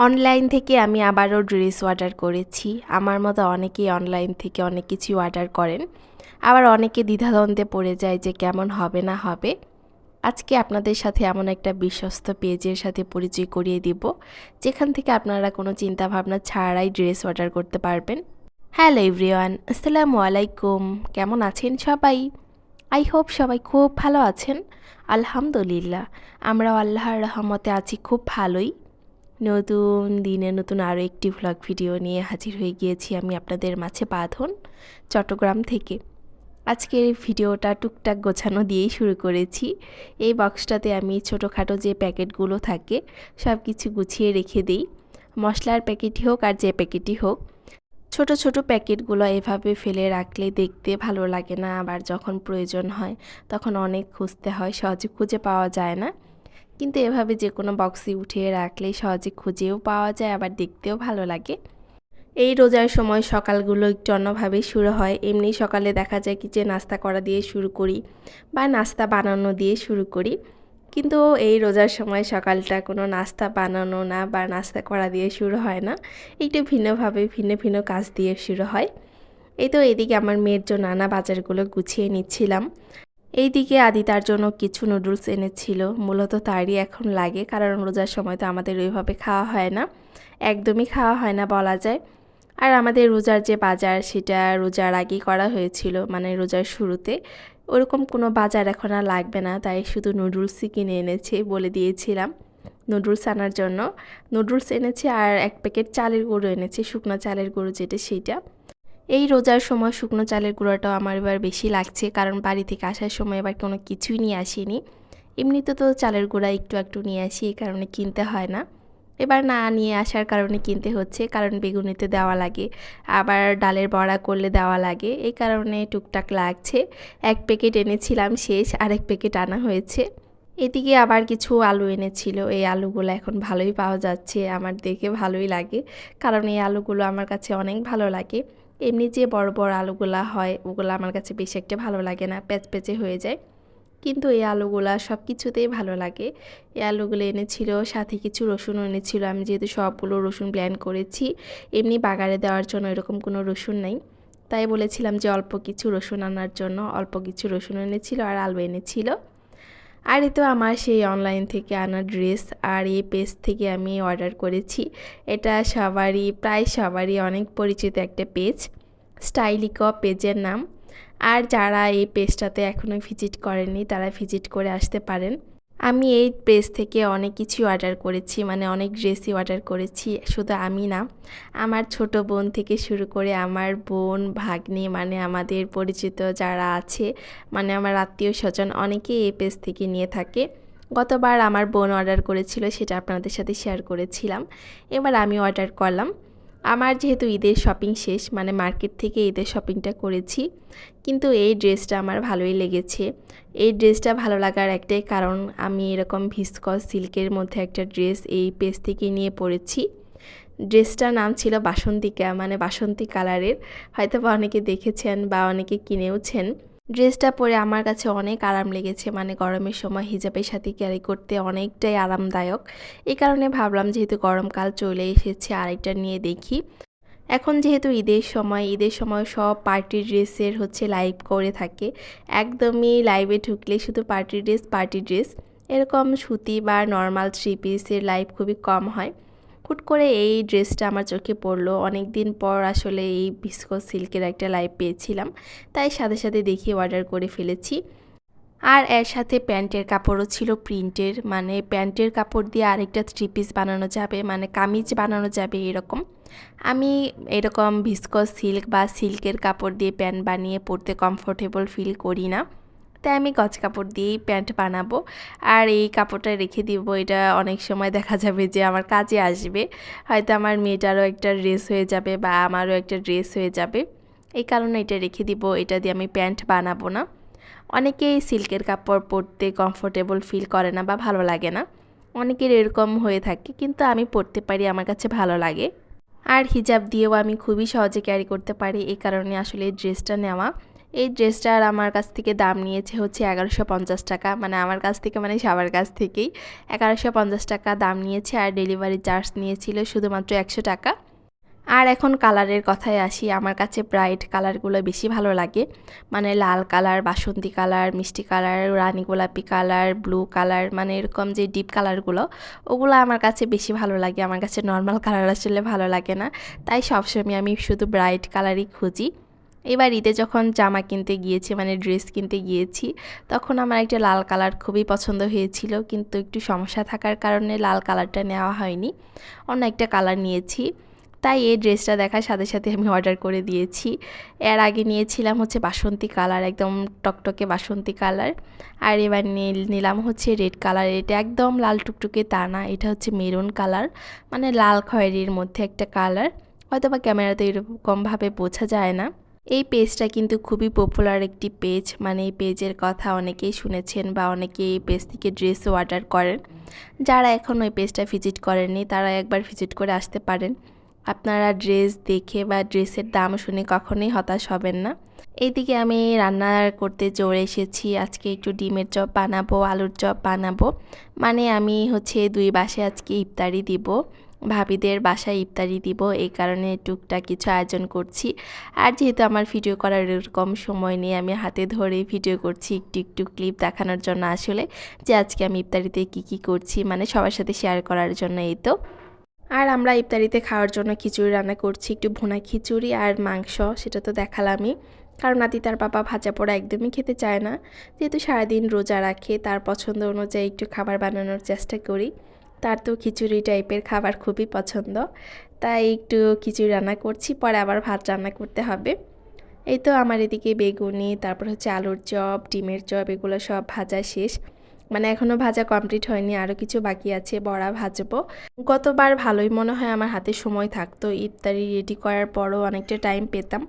Online থেকে আমি আবারও ড্রেস অর্ডার করেছি। আমার মতো অনেকেই অনলাইন থেকে অনেক কিছু অর্ডার করেন। আবার অনেকে দ্বিধাদ্বন্দ্বে পড়ে যায় যে কেমন হবে না হবে। আজকে আপনাদের সাথে এমন একটা বিশ্বস্ত পেজের সাথে পরিচয় করিয়ে দিব, যেখান থেকে আপনারা কোনো চিন্তাভাবনা ছাড়াই ড্রেস অর্ডার করতে পারবেন। হ্যালো এভরিওয়ান, আসসালামু আলাইকুম। কেমন আছেন সবাই? আই হোপ সবাই খুব ভালো আছেন। আলহামদুলিল্লাহ, আমরাও আল্লাহর রহমতে আছি খুব ভালোই। নতুন দিনে নতুন আরও একটি ভ্লগ ভিডিও নিয়ে হাজির হয়ে গিয়েছি আমি আপনাদের মাঝে বাঁধন, চট্টগ্রাম থেকে। আজকের ভিডিওটা টুকটাক গোছানো দিয়েই শুরু করেছি। এই বক্সটাতে আমি ছোটোখাটো যে প্যাকেটগুলো থাকে সব কিছু গুছিয়ে রেখে দিই। মশলার প্যাকেটই হোক আর যে প্যাকেটই হোক, ছোট ছোট প্যাকেটগুলো এভাবে ফেলে রাখলে দেখতে ভালো লাগে না, আবার যখন প্রয়োজন হয় তখন অনেক খুঁজতে হয়, সহজে খুঁজে পাওয়া যায় না। কিন্তু এভাবে যে কোনো বক্সে উঠিয়ে রাখলে সহজে খুঁজেও পাওয়া যায়, আবার দেখতেও ভালো লাগে। এই রোজার সময় সকালগুলো একটু অন্যভাবে শুরু হয়। এমনি সকালে দেখা যায় কি যে নাস্তা করা দিয়ে শুরু করি বা নাস্তা বানানো দিয়ে শুরু করি, কিন্তু এই রোজার সময় সকালটা কোনো নাস্তা বানানো না বা নাস্তা করা দিয়ে শুরু হয় না, একটু ভিন্নভাবে ভিন্ন ভিন্ন কাজ দিয়ে শুরু হয়। এই তো এদিকে আমার মেয়ের জন্য নানা বাজারগুলো গুছিয়ে নিচ্ছিলাম। এইদিকে আদি তার জন্য কিছু নুডলস এনেছিল, মূলত তারই এখন লাগে, কারণ রোজার সময় তো আমাদের ওইভাবে খাওয়া হয় না, একদমই খাওয়া হয় না বলা যায়। আর আমাদের রোজার যে বাজার সেটা রোজার আগেই করা হয়েছিল, মানে রোজার শুরুতে। ওরকম কোনো বাজার এখন আর লাগবে না, তাই শুধু নুডলসই কিনে এনেছে, বলে দিয়েছিলাম নুডলস আনার জন্য। নুডলস এনেছে আর এক প্যাকেট চালের গুঁড়ো এনেছে, শুকনো চালের গুঁড়ো যেটা সেইটা। এই রোজার সময় শুকনো চালের গুঁড়োটাও আমার এবার বেশি লাগছে, কারণ বাড়ি থেকে আসার সময় এবার কোনো কিছুই নিয়ে আসিনি। এমনিতে তো চালের গুঁড়া একটু একটু নিয়ে আসি, এই কারণে কিনতে হয় না। এবার না নিয়ে আসার কারণে কিনতে হচ্ছে, কারণ বেগুনিতে দেওয়া লাগে, আবার ডালের বড়া করলে দেওয়া লাগে, এই কারণে টুকটাক লাগছে। এক প্যাকেট এনেছিলাম, শেষ, আরেক প্যাকেট আনা হয়েছে। এদিকে আবার কিছু আলু এনেছিল, এই আলুগুলো এখন ভালোই পাওয়া যাচ্ছে, আমার দেখে ভালোই লাগে, কারণ এই আলুগুলো আমার কাছে অনেক ভালো লাগে। এমনি যে বড় বড় আলুগুলা হয় ওগুলো আমার কাছে বেশি একটা ভালো লাগে না, প্যাচপ্যাচে হয়ে যায়, কিন্তু এই আলুগুলা সব কিছুতেই ভালো লাগে। এই আলুগুলো এনেছিল, সাথে কিছু রসুন এনেছিল। আমি যেহেতু সবগুলো রসুন ব্লেন্ড করেছি, এমনি বাগারে দেওয়ার জন্য এরকম কোনো রসুন নেই, তাই বলেছিলাম যে অল্প কিছু রসুন আনার জন্য। অল্প কিছু রসুন এনেছিল আর আলু এনেছিল। আর এই তো আমার সেই অনলাইন থেকে আনা ড্রেস, আর এই পেজ থেকে আমি অর্ডার করেছি। এটা সবারই, প্রায় সবারই অনেক পরিচিত একটা পেজ, স্টাইলিক পেজের নাম। আর যারা এই পেজটাতে এখনও ভিজিট করেননি তারা ভিজিট করে আসতে পারেন। আমি এই পেজ থেকে অনেক কিছু অর্ডার করেছি, মানে অনেক ড্রেসই অর্ডার করেছি। শুধু আমি না, আমার ছোট বোন থেকে শুরু করে আমার বোন, ভাগ্নি, মানে আমাদের পরিচিত যারা আছে, মানে আমার আত্মীয় স্বজন, অনেকেই এই পেজ থেকে নিয়ে থাকে। গতবার আমার বোন অর্ডার করেছিল, সেটা আপনাদের সাথে শেয়ার করেছিলাম। এবার আমি অর্ডার করলাম। আমার যেহেতু ঈদের শপিং শেষ, মানে মার্কেট থেকে ঈদের শপিংটা করেছি, কিন্তু এই ড্রেসটা আমার ভালোই লেগেছে। এই ড্রেসটা ভালো লাগার একটাই কারণ, আমি এরকম ভিসকস সিল্কের মধ্যে একটা ড্রেস এই পেজ থেকে নিয়ে পরেছি। ড্রেসটার নাম ছিল বাসন্তিকা, মানে বাসন্তী কালারের, হয়তো বা অনেকে দেখেছেন বা অনেকে কিনেওছেন। ড্রেসটা পরে আমার কাছে অনেক আরাম লেগেছে, মানে গরমের সময় হিজাবের সাথে ক্যারি করতে অনেকটাই আরামদায়ক। এই কারণে ভাবলাম যেহেতু গরমকাল চলে এসেছে আরেকটা নিয়ে দেখি। এখন যেহেতু ঈদের সময় সব পার্টি ড্রেসের হচ্ছে লাইভ করে থাকে, একদমই লাইভে ঢুকলে শুধু পার্টি ড্রেস, এরকম সুতি বা নর্মাল থ্রি পিসের লাইভ খুবই কম হয়। হুট করে এই ড্রেসটা আমার চোখে পড়লো, অনেক দিন পর আসলে এই ভিসকস সিল্কের একটা লাইভ পেয়েছিলাম, তাই সাথে সাথে দেখি অর্ডার করে ফেলেছি। আর এর সাথে প্যান্টের কাপড়ও ছিল প্রিন্টের, মানে প্যান্টের কাপড় দিয়ে আরেকটা থ্রি পিস বানানো যাবে, মানে কামিজ বানানো যাবে এরকম। আমি এরকম ভিসকস সিল্ক বা সিল্কের কাপড় দিয়ে প্যান্ট বানিয়ে পরতে কমফোর্টেবল ফিল করি না, তাই আমি গজ কাপড় দিয়েই প্যান্ট বানাবো। আর এই কাপড়টা রেখে দিব, এটা অনেক সময় দেখা যাবে যে আমার কাজে আসবে, হয়তো আমার মেয়েটারও একটা ড্রেস হয়ে যাবে বা আমারও একটা ড্রেস হয়ে যাবে, এই কারণে এটা রেখে দিব, এটা দিয়ে আমি প্যান্ট বানাবো না। অনেকেই সিল্কের কাপড় পরতে কমফোর্টেবল ফিল করে না বা ভালো লাগে না, অনেকের এরকম হয়ে থাকে, কিন্তু আমি পরতে পারি, আমার কাছে ভালো লাগে। আর হিজাব দিয়েও আমি খুবই সহজে ক্যারি করতে পারি, এই কারণে আসলে এই ড্রেসটা নেওয়া। এই ড্রেসটার আমার কাছ থেকে দাম নিয়েছে হচ্ছে 1150 টাকা, মানে আমার কাছ থেকে মানে সবার কাছ থেকেই 1150 টাকা দাম নিয়েছে। আর ডেলিভারি চার্জ নিয়েছিল শুধুমাত্র 100 টাকা। আর এখন কালারের কথায় আসি, আমার কাছে ব্রাইট কালারগুলো বেশি ভালো লাগে, মানে লাল কালার, বাসন্তী কালার, মিষ্টি কালার, রানী গোলাপি কালার, ব্লু কালার, মানে এরকম যে ডিপ কালারগুলো, ওগুলো আমার কাছে বেশি ভালো লাগে। আমার কাছে নর্মাল কালার আসলে ভালো লাগে না, তাই সবসময় আমি শুধু ব্রাইট কালারই খুঁজি। এবার ঈদে যখন জামা কিনতে গিয়েছি, মানে ড্রেস কিনতে গিয়েছি, তখন আমার একটা লাল কালার খুবই পছন্দ হয়েছিল, কিন্তু একটু সমস্যা থাকার কারণে লাল কালারটা নেওয়া হয়নি, অন্য একটা কালার নিয়েছি। তাই এই ড্রেসটা দেখার সাথে সাথে আমি অর্ডার করে দিয়েছি। এর আগে নিয়েছিলাম হচ্ছে বাসন্তী কালার, একদম টকটকে বাসন্তী কালার। আর এবার নিলাম হচ্ছে রেড কালার। এটা একদম লাল টুকটুকে তা না, এটা হচ্ছে মেরুন কালার, মানে লাল খয়েরির মধ্যে একটা কালার। হয়তো বা ক্যামেরাতে এরকমভাবে বোঝা যায় না। এই পেজটা কিন্তু খুবই পপুলার একটি পেজ, মানে এই পেজের কথা অনেকেই শুনেছেন বা অনেকেই এই পেজ থেকে ড্রেসও অর্ডার করেন। যারা এখন ওই পেজটা ভিজিট করেননি তারা একবার ভিজিট করে আসতে পারেন। আপনারা ড্রেস দেখে বা ড্রেসের দাম শুনে কখনোই হতাশ হবেন না। এইদিকে আমি রান্না করতে চলে এসেছি। আজকে একটু ডিমের চপ বানাবো, আলুর চপ বানাবো, মানে আমি হচ্ছে 2 বাসায় আজকে ইফতারি দিব, ভাবিদের বাসায় ইফতারি দিব, এই কারণে টুকটাক কিছু আয়োজন করছি। আর যেহেতু আমার ভিডিও করার এরকম সময় নেই, আমি হাতে ধরে ভিডিও করছি একটু একটু ক্লিপ দেখানোর জন্য, আসলে যে আজকে আমি ইফতারিতে কি করছি, মানে সবার সাথে শেয়ার করার জন্য। এই তো। আর আমরা ইফতারিতে খাওয়ার জন্য খিচুড়ি রান্না করছি, একটু ভুনা খিচুড়ি আর মাংস, সেটা তো দেখালামই। কারণ নাতি তার বাবা ভাজা পোড়া একদমই খেতে চায় না, যেহেতু সারাদিন রোজা রাখে, তার পছন্দ অনুযায়ী একটু খাবার বানানোর চেষ্টা করি। তার তো খিচুড়ি টাইপের খাবার খুবই পছন্দ, তাই একটু খিচুড়ি রান্না করছি, পরে আবার ভাত রান্না করতে হবে। এই তো আমার এদিকে বেগুনি, তারপর হচ্ছে আলুর চপ, ডিমের চপ, এগুলো সব ভাজা শেষ, মানে এখনও ভাজা কমপ্লিট হয়নি, আরও কিছু বাকি আছে, বড়া ভাজবো। গতবার ভালোই মনে হয় আমার হাতে সময় থাকতো, ইফতারি রেডি করার পরও অনেকটা টাইম পেতাম।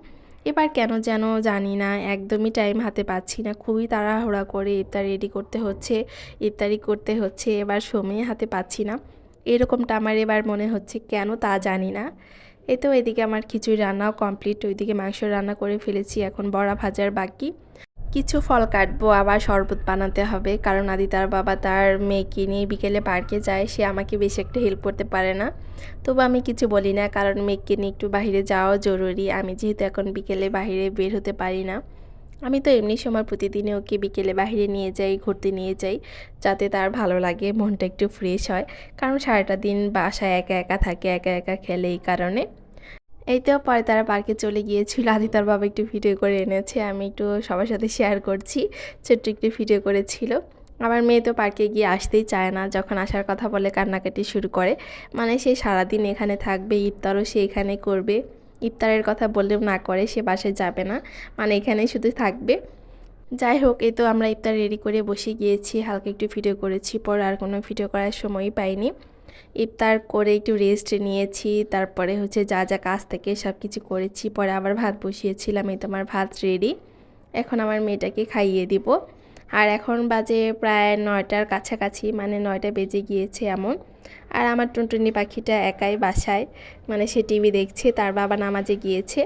এবার কেন যেন জানি না, একদমই টাইম হাতে পাচ্ছি না, খুবই তাড়াহুড়া করে ইফতার রেডি করতে হচ্ছে, ইফতারি করতে হচ্ছে, এবার সময় হাতে পাচ্ছি না, এরকমটা আমার এবার মনে হচ্ছে, কেন তা জানি না। এই তো এদিকে আমার খিচুড়ি রান্নাও কমপ্লিট, ওইদিকে মাংস রান্না করে ফেলেছি, এখন বড়া ভাজার বাকি। কিছু ফল কাটবো, আবার শরবত বানাতে হবে, কারণ তার বাবা তার মেয়েকে নিয়ে বিকেলে পার্কে যায়, সে আমাকে বেশি একটা হেল্প করতে পারে না। তবু আমি কিছু বলি না, কারণ মেয়েকে নিয়ে একটু বাইরে যাওয়াও জরুরি। আমি যেহেতু এখন বিকেলে বাইরে বের হতে পারি না, আমি তো এমনি সময় প্রতিদিনে ওকে বিকেলে বাইরে নিয়ে যাই, ঘুরতে নিয়ে যাই, যাতে তার ভালো লাগে, মনটা একটু ফ্রেশ হয়, কারণ সারাটা দিন বাসায় একা একা থাকে, একা একা খেলে, এই কারণে। এই তো পরে তারা পার্কে চলে গিয়েছিল, তার বাবা একটু ভিডিও করে এনেছে, আমি একটু সবার সাথে শেয়ার করছি, ছোট্ট একটু ভিডিও করেছিল। আমার মেয়ে তো পার্কে গিয়ে আসতেই চায় না, যখন আসার কথা বলে কান্নাকাটি শুরু করে, মানে সে সারাদিন এখানে থাকবে, ইফতারও সে এখানে করবে, ইফতারের কথা বললেও না করে, সে বাসায় যাবে না, মানে এখানেই শুধু থাকবে। যাই হোক, এই তো আমরা ইফতার রেডি করে বসে গিয়েছি, হালকা একটু ভিডিও করেছি, পর আর কোনো ভিডিও করার সময়ই পাইনি। ইফতার করে একটু রেস্ট নিয়েছি, তারপরে হচ্ছে যা যা কাজ থেকে সব কিছু করেছি, পরে আবার ভাত বসিয়েছিলাম। এই তো আমার ভাত রেডি, এখন আমার মেয়েটাকে খাইয়ে দিব। আর এখন বাজে প্রায় 9টার কাছাকাছি, মানে 9টা বেজে গিয়েছে এমন। আর আমার টুনটুনি পাখিটা একাই বাসায়, মানে সে টিভি দেখছে, তার বাবা নামাজে গিয়েছে।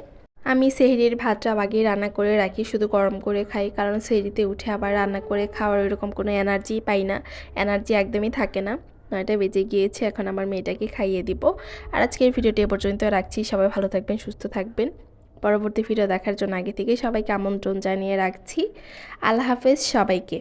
আমি সেহরির ভাতটা আগে রান্না করে রাখি, শুধু গরম করে খাই, কারণ সেহরিতে উঠে আবার রান্না করে খাওয়ার এরকম কোনো এনার্জি পাই না, এনার্জি একদমই থাকে না। 9টা বেজে গিয়েছে, এখন আমার মেয়েটাকে খাইয়ে দিব। আর আজকের ভিডিওটি এ পর্যন্ত রাখছি, সবাই ভালো থাকবেন, সুস্থ থাকবেন। পরবর্তী ভিডিও দেখার জন্য আগে থেকে সবাইকে আমন্ত্রণ জানিয়ে রাখছি। আল্লাহ হাফেজ সবাইকে।